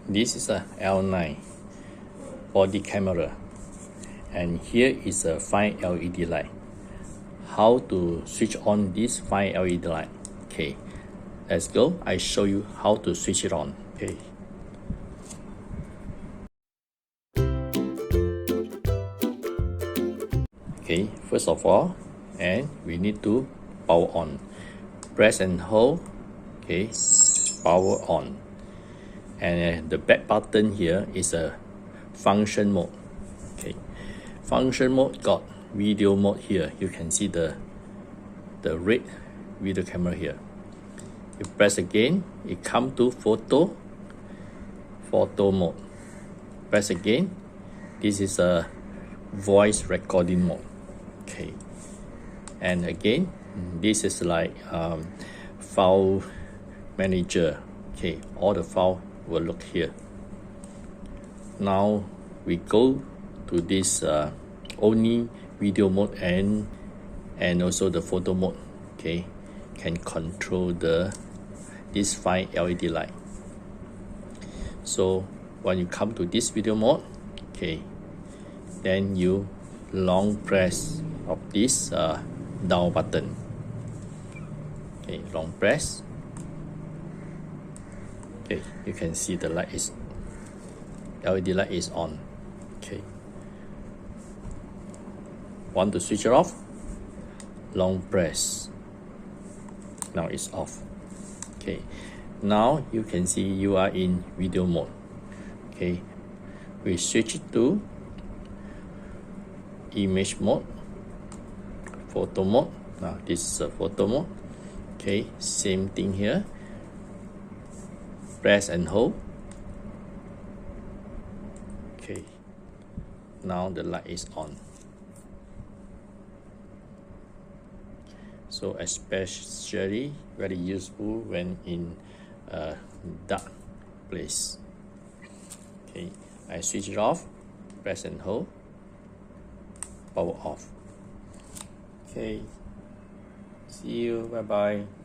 This is a L9 body camera, and here is a 5 LED light. How to switch on this 5 LED light? Okay, let's go. I show you how to switch it on. Okay, first of all, and we need to power on. Press and hold. Okay, power on. And the back button here is a function mode. Okay, function mode got video mode here. You can see the red video camera here. You press again, it come to photo mode. Press again, this is a voice recording mode. Okay, and again, this is like file manager. Okay, all the file will look here. Now we go to this only video mode and also the photo mode. Okay, can control this 5 LED light. So when you come to this video mode, okay, then you long press of this down button. Okay, long press. Okay, you can see the light is LED light is on. Okay, want to switch it off? Long press. Now it's off. Okay, now you can see you are in video mode. Okay, we switch it to image mode, photo mode. Now this is a photo mode. Okay, same thing here. Press and hold. Okay, now the light is on. So especially very useful when in a dark place. Okay, I switch it off, press and hold, power off. Okay, see you, bye bye.